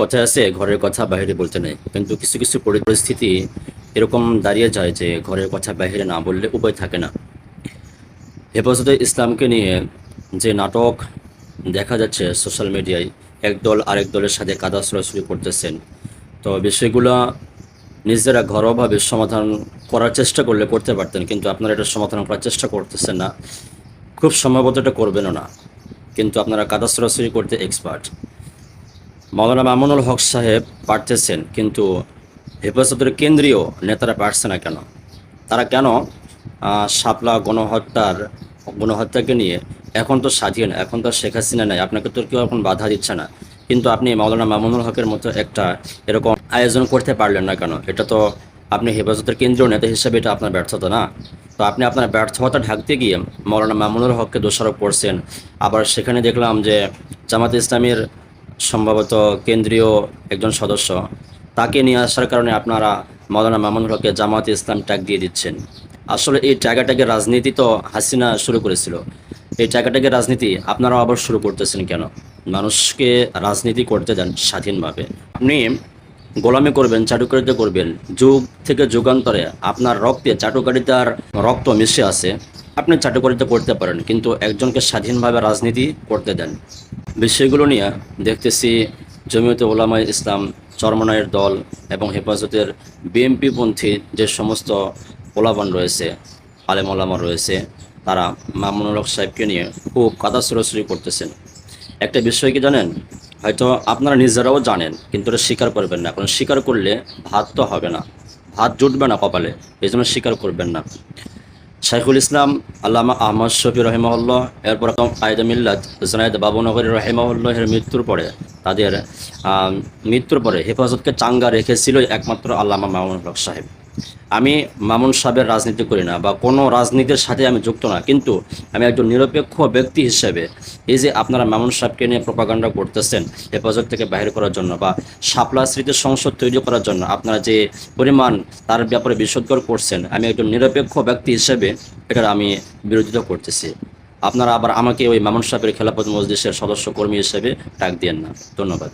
কথায় আছে ঘরের কথা বাইরে বলতে নেই, কিন্তু কিছু কিছু পরিস্থিতি এরকম দাঁড়িয়ে যায় যে ঘরের কথা বাইরে না বললে উপায় থাকে না। হেফাজতে ইসলামকে নিয়ে যে নাটক দেখা যাচ্ছে সোশ্যাল মিডিয়ায়, একদল আরেক দলের সাথে কাদা ছোড়াছুড়ি করতেছেন। তো বিষয়গুলো নিজেরা ঘরোয়াভাবে সমাধান করার চেষ্টা করলে করতে পারতেন, কিন্তু আপনারা এটা সমাধান করার চেষ্টা করতেছেন না। খুব সম্ভবত এটা করবেনও না, কিন্তু আপনারা কাদা ছোড়াছুড়ি করতে এক্সপার্ট। মাওলানা মামুনুল হক সাহেব পারতেছেন, কিন্তু হেফাজতের কেন্দ্রীয় নেতারা পারছে না কেন? তারা কেন শাপলা গণহত্যাকে নিয়ে এখন তো স্বাধীন, এখন তো শেখ হাসিনা নাই, আপনাকে তো কেউ এখন বাধা দিচ্ছে না, কিন্তু আপনি মাওলানা মামুনুল হকের মতো একটা এরকম আয়োজন করতে পারলেন না কেন? এটা তো আপনি হেফাজতের কেন্দ্রীয় নেতা হিসেবে এটা আপনার ব্যর্থতা না? তো আপনি আপনার ব্যর্থতা ঢাকতে গিয়ে মাওলানা মামুনুল হককে দোষারোপ করছেন। আবার সেখানে দেখলাম যে জামাত ইসলামীর সম্ভবত কেন্দ্রীয় একজন সদস্য, তাকে নিয়ে আসার কারণে আপনারা মাওলানা মামুনুল হককে জামাত ইসলাম ট্যাগ দিয়ে দিচ্ছেন। আসলে এই ট্যাগাট্যাগের রাজনীতি তো হাসিনা শুরু করেছিল, এই ট্যাগাট্যাগের রাজনীতি আপনারাও আবার শুরু করতেছেন কেন? মানুষকে রাজনীতি করতে দেন স্বাধীনভাবে। আপনি গোলামি করবেন, চাটুকারিতা করবেন, যুগ থেকে যুগান্তরে আপনার রক্তে চাটুকারিতার রক্ত মিশে আছে। আপনি চাটুকারিতা করতে পারেন, কিন্তু একজনকে স্বাধীনভাবে রাজনীতি করতে দেন। বিষয়গুলো নিয়ে দেখতেছি জমিয়তে উলামায়ে ইসলাম, চরমনায়ের দল এবং হেফাজতের বিএনপিপন্থী যে সমস্ত ওলামান রয়েছে, আলেম ওলামা রয়েছে, তারা মামুনুল হক সাহেবকে নিয়ে খুব কাদা ছোড়াছুড়ি করতেছেন। একটা বিষয় কি জানেন? হয়তো আপনারা নিজেরাও জানেন, কিন্তু এটা স্বীকার করবেন না, কারণ স্বীকার করলে ভাত তো হবে না, ভাত জুটবে না কপালে, এই জন্য স্বীকার করবেন না। শাইখুল ইসলাম আল্লামা আহমদ শফি রহিমাহুল্লাহ, এরপর কায়েদে মিল্লাত জুনায়েদ বাবুনগরী রহিমাহুল্লাহের মৃত্যুর পরে হেফাজতকে চাঙ্গা রেখেছিল একমাত্র আল্লামা মামুনুল হক সাহেব। আমি মামুন সাহেবের রাজনীতি করি না বা কোনো রাজনীতির সাথে আমি যুক্ত না, কিন্তু আমি একজন নিরপেক্ষ ব্যক্তি হিসেবে এই যে আপনারা মামুন সাহেবকে নিয়ে প্রপাগান্ডা করতেছেন হেফাজত থেকে বাহির করার জন্য বা শাপলা স্মৃতি সংসদ তৈরি করার জন্য, আপনারা যে পরিমাণ তার ব্যাপারে বিশদকর করছেন, আমি একজন নিরপেক্ষ ব্যক্তি হিসেবে এটার আমি বিরোধিতা করতেছি। আপনারা আবার আমাকে ওই মামুন সাহেবের খেলাফত মজলিসের সদস্য কর্মী হিসেবে ডাক দিয়েন না। ধন্যবাদ।